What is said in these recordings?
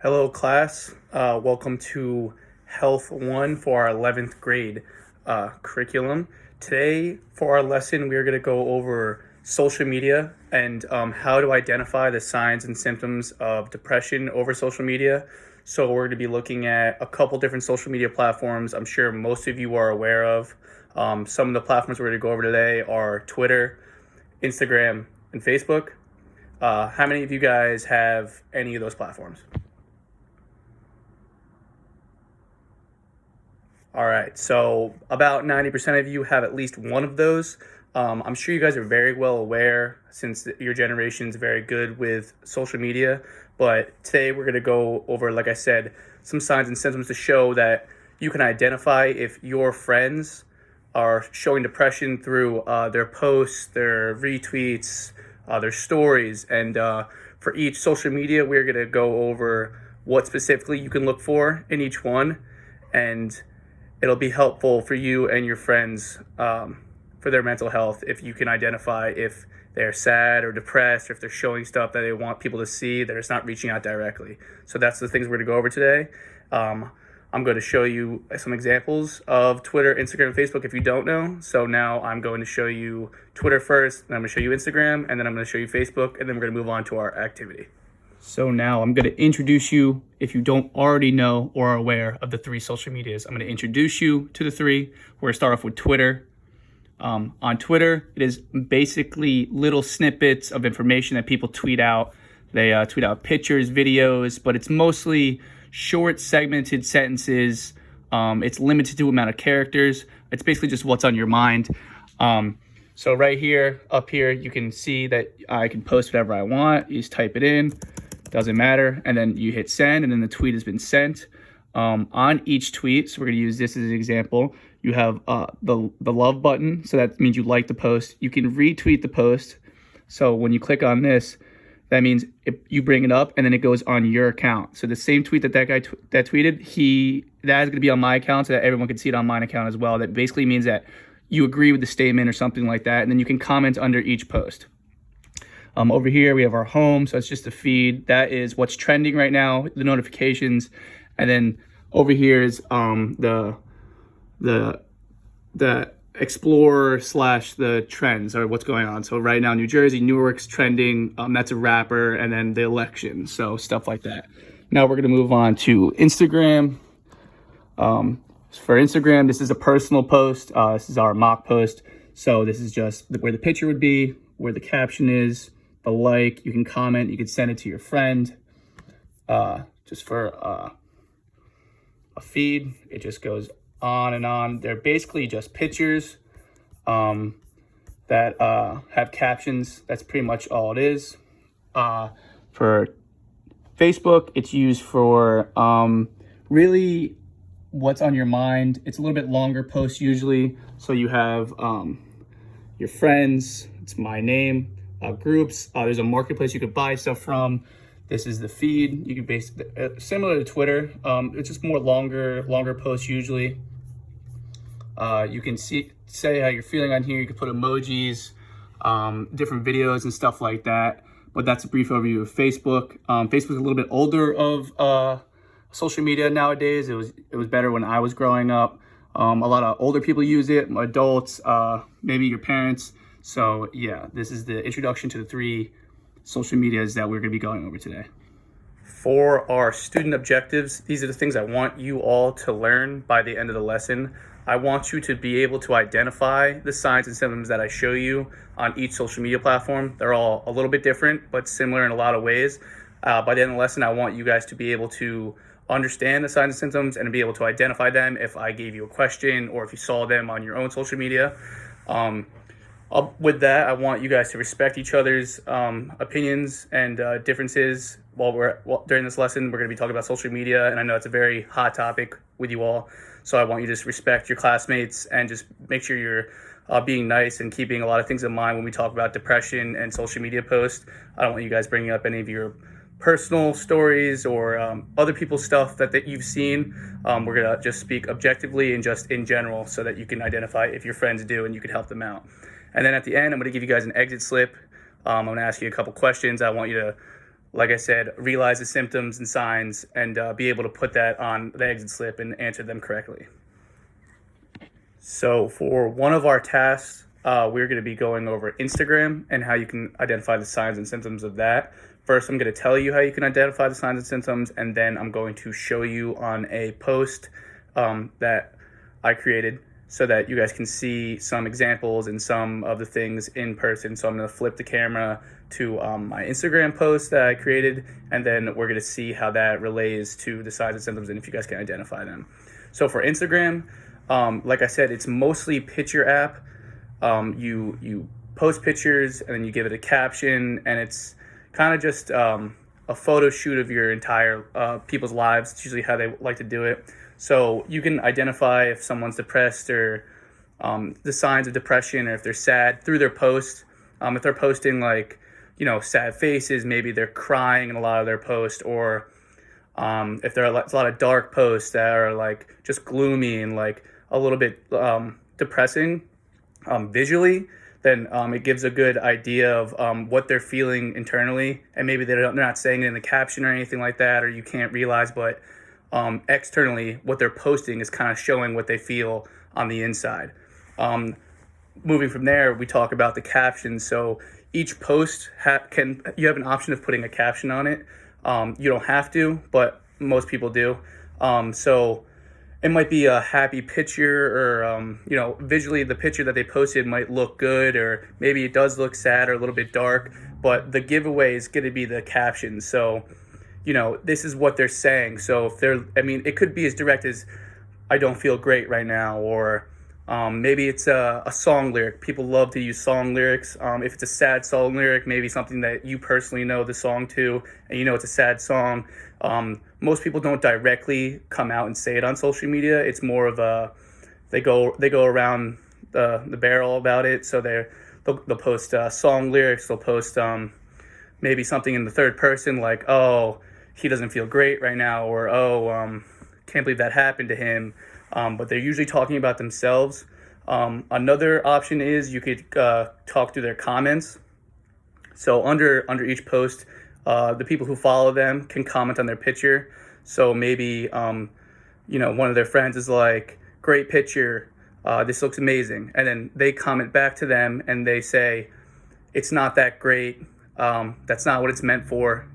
Hello, class. Welcome to Health 1 for our 11th grade curriculum. Today, for our lesson, we are going to go over social media and how to identify the signs and symptoms of depression over social media. So, we're going to be looking at a couple different social media platforms I'm sure most of you are aware of. Some of the platforms we're going to go over today are Twitter, Instagram, and Facebook. How many of you guys have any of those platforms? All right, so about 90% of you have at least one of those. I'm sure you guys are very well aware since your generation is very good with social media. But today we're going to go over, like I said, some signs and symptoms to show that you can identify if your friends are showing depression through their posts, their retweets, their stories. And for each social media, we're going to go over what specifically you can look for in each one. And it'll be helpful for you and your friends for their mental health if you can identify if they're sad or depressed, or if they're showing stuff that they want people to see that it's not reaching out directly. So that's the things we're going to go over today. I'm going to show you some examples of Twitter, Instagram, Facebook if you don't know. So now I'm going to show you Twitter first, then I'm going to show you Instagram, and then I'm going to show you Facebook, and then we're going to move on to our activity. So now I'm going to introduce you, if you don't already know or are aware of the three social medias. I'm going to introduce you to the three. We're going to start off with Twitter. On Twitter, it is basically little snippets of information that people tweet out. They tweet out pictures, videos, but it's mostly short, segmented sentences. It's limited to amount of characters. It's basically just what's on your mind. So right here, up here, you can see that I can post whatever I want. You just type it in. Doesn't matter. And then you hit send, and then the tweet has been sent. On each tweet, so we're going to use this as an example, you have the love button. So that means you like the post. You can retweet the post. So when you click on this, that means you bring it up, and then it goes on your account. So the same tweet that guy that tweeted, that is going to be on my account so that everyone can see it on my account as well. That basically means that you agree with the statement or something like that, and then you can comment under each post. Over here, we have our home, so it's just a feed. That is what's trending right now, the notifications. And then over here is the Explorer / the trends, or what's going on. So right now, New Jersey, Newark's trending. That's a rapper, and then the election, so stuff like that. Now we're going to move on to Instagram. For Instagram, this is a personal post. This is our mock post. So this is just where the picture would be, where the caption is, the like. You can comment. You can send it to your friend. Just for a feed, it just goes on and on. They're basically just pictures that have captions. That's pretty much all it is. For Facebook, it's used for really what's on your mind. It's a little bit longer post usually. So you have your friends, it's my name, groups. There's a marketplace you could buy stuff from. This is the feed. You can basically, similar to Twitter, it's just more longer posts usually. You can say how you're feeling on here. You can put emojis, different videos and stuff like that. But that's a brief overview of Facebook. Facebook's a little bit older of social media nowadays. It was better when I was growing up. A lot of older people use it, adults, maybe your parents. So yeah, this is the introduction to the three social medias that we're going to be going over today. For our student objectives, these are the things I want you all to learn by the end of the lesson. I want you to be able to identify the signs and symptoms that I show you on each social media platform. They're all a little bit different, but similar in a lot of ways. By the end of the lesson, I want you guys to be able to understand the signs and symptoms and be able to identify them if I gave you a question or if you saw them on your own social media. With that, I want you guys to respect each other's opinions and differences. During this lesson, we're going to be talking about social media, and I know it's a very hot topic with you all. So I want you to just respect your classmates and just make sure you're being nice and keeping a lot of things in mind when we talk about depression and social media posts. I don't want you guys bringing up any of your personal stories or other people's stuff that you've seen. We're going to just speak objectively and just in general so that you can identify if your friends do and you can help them out. And then at the end, I'm going to give you guys an exit slip. I'm going to ask you a couple questions. I want you to like I said, realize the symptoms and signs and be able to put that on the exit slip and answer them correctly. So for one of our tasks, we're going to be going over Instagram and how you can identify the signs and symptoms of that. First, I'm going to tell you how you can identify the signs and symptoms, and then I'm going to show you on a post that I created so that you guys can see some examples and some of the things in person. So I'm going to flip the camera to my Instagram post that I created, and then we're going to see how that relates to the signs and symptoms and if you guys can identify them. So for Instagram, like I said, it's mostly picture app. You post pictures and then you give it a caption, and it's kind of just a photo shoot of your entire people's lives. It's usually how they like to do it. So you can identify if someone's depressed or the signs of depression, or if they're sad through their post. If they're posting like, sad faces, maybe they're crying in a lot of their posts, or if there are a lot of dark posts that are like just gloomy and like a little bit depressing visually, then it gives a good idea of what they're feeling internally, and maybe they're not saying it in the caption or anything like that, or you can't realize, but externally what they're posting is kind of showing what they feel on the inside. Moving from there, we talk about the captions. So each post you have an option of putting a caption on it. You don't have to, but most people do. So it might be a happy picture, or visually the picture that they posted might look good, or maybe it does look sad or a little bit dark, but the giveaway is going to be the caption. So this is what they're saying. So if it could be as direct as, I don't feel great right now, or maybe it's a song lyric. People love to use song lyrics. If it's a sad song lyric, maybe something that you personally know the song to, and it's a sad song. Most people don't directly come out and say it on social media. It's more of they go around the barrel about it. So they'll post song lyrics. They'll post maybe something in the third person, like, oh, he doesn't feel great right now, or can't believe that happened to him. But they're usually talking about themselves. Another option is you could talk through their comments. So under each post, the people who follow them can comment on their picture. So maybe one of their friends is like, great picture, this looks amazing, and then they comment back to them and they say, it's not that great, that's not what it's meant for.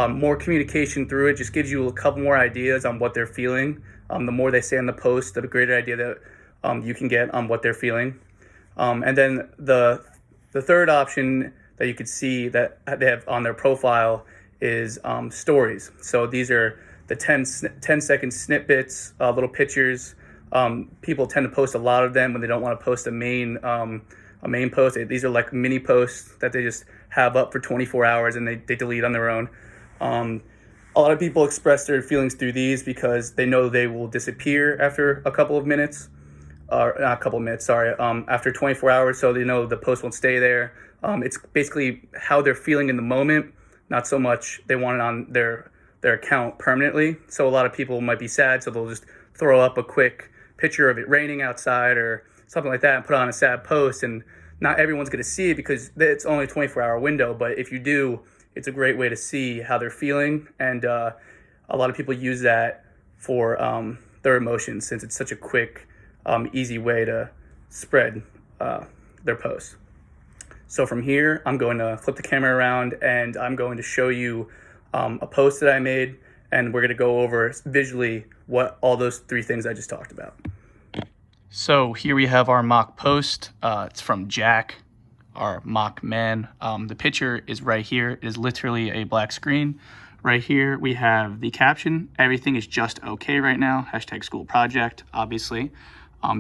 More communication through it just gives you a couple more ideas on what they're feeling. The more they say in the post, the greater idea that you can get on what they're feeling. And then the third option that you could see that they have on their profile is stories. So these are the 10-second snippets, little pictures. People tend to post a lot of them when they don't want to post a main post. These are like mini posts that they just have up for 24 hours and they delete on their own. A lot of people express their feelings through these because they know they will disappear after a couple of minutes, or not a couple of minutes, sorry, after 24 hours, so they know the post won't stay there. It's basically how they're feeling in the moment, not so much they want it on their account permanently. So a lot of people might be sad, so they'll just throw up a quick picture of it raining outside or something like that and put on a sad post, and not everyone's going to see it because it's only a 24-hour window, but if you do, it's a great way to see how they're feeling, and a lot of people use that for their emotions, since it's such a quick, easy way to spread their posts. So from here, I'm going to flip the camera around, and I'm going to show you a post that I made, and we're going to go over visually what all those three things I just talked about. So here we have our mock post. It's from Jack, our mock man. The picture is right here. It is literally a black screen. Right here we have the caption, everything is just okay right now, #school project, obviously.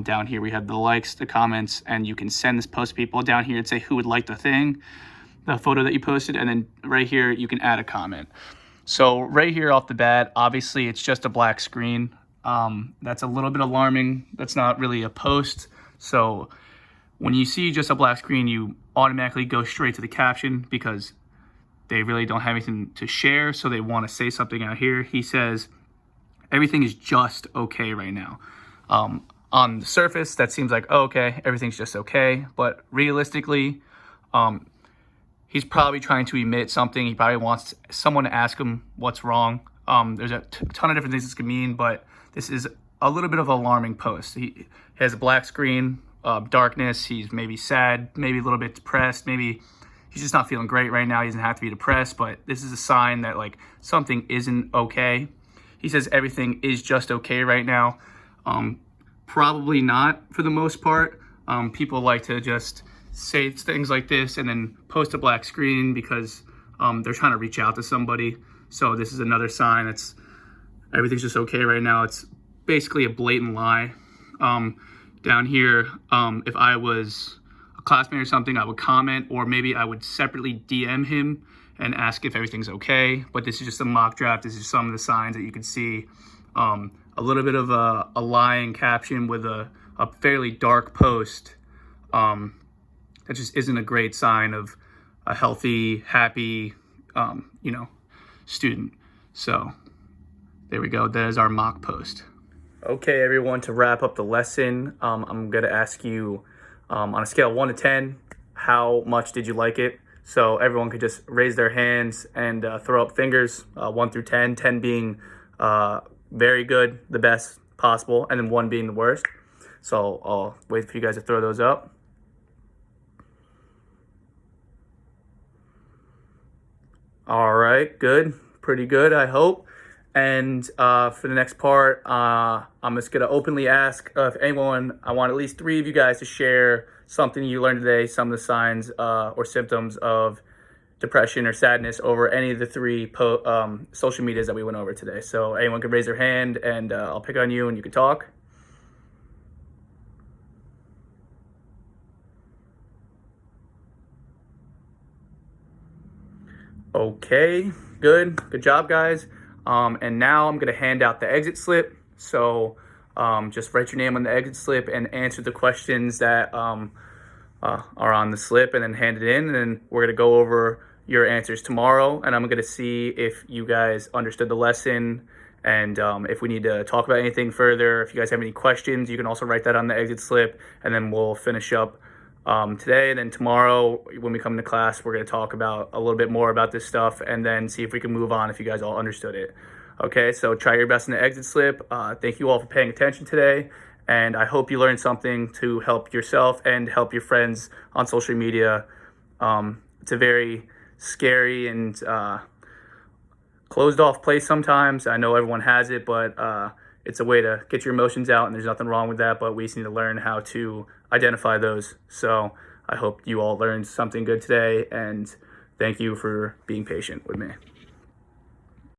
Down here we have the likes, the comments, and you can send this post to people. Down here it'd say who would like the thing, the photo that you posted, and then right here you can add a comment. So right here off the bat, obviously it's just a black screen. That's a little bit alarming. That's not really a post. So when you see just a black screen, you automatically go straight to the caption because they really don't have anything to share, so they want to say something out here. He says, everything is just okay right now. On the surface, that seems like, oh, okay, everything's just okay. But realistically, he's probably trying to emit something. He probably wants someone to ask him what's wrong. There's a ton of different things this could mean, but this is a little bit of an alarming post. He has a black screen, darkness. He's maybe sad, maybe a little bit depressed. Maybe he's just not feeling great right now. He doesn't have to be depressed, but this is a sign that like something isn't okay. He says everything is just okay right now. Probably not for the most part. People like to just say things like this and then post a black screen because they're trying to reach out to somebody. So this is another sign that's everything's just okay right now. It's basically a blatant lie. Down here, if I was a classmate or something, I would comment, or maybe I would separately DM him and ask if everything's okay. But this is just a mock draft. This is some of the signs that you can see. A little bit of a lying caption with a fairly dark post. That just isn't a great sign of a healthy, happy, student. So there we go. That is our mock post. Okay, everyone, to wrap up the lesson, I'm going to ask you on a scale of 1 to 10, how much did you like it? So everyone could just raise their hands and throw up fingers, 1 through 10, 10 being very good, the best possible, and then 1 being the worst. So I'll wait for you guys to throw those up. All right, good. Pretty good, I hope. And for the next part, I'm just going to openly ask if anyone, I want at least 3 of you guys to share something you learned today, some of the signs or symptoms of depression or sadness over any of the 3 social medias that we went over today. So anyone can raise their hand and I'll pick on you and you can talk. Okay, good job, guys. And now I'm gonna hand out the exit slip. So just write your name on the exit slip and answer the questions that are on the slip, and then hand it in. And then we're gonna go over your answers tomorrow, and I'm gonna see if you guys understood the lesson, and if we need to talk about anything further. If you guys have any questions, you can also write that on the exit slip, and then we'll finish up today. And then tomorrow when we come to class, we're going to talk about a little bit more about this stuff and then see if we can move on if you guys all understood it. Okay, so try your best in the exit slip. Thank you all for paying attention today, and I hope you learned something to help yourself and help your friends on social media. It's a very scary and closed off place sometimes. I know everyone has it, but it's a way to get your emotions out, and there's nothing wrong with that, but we just need to learn how to identify those. So I hope you all learned something good today, and thank you for being patient with me.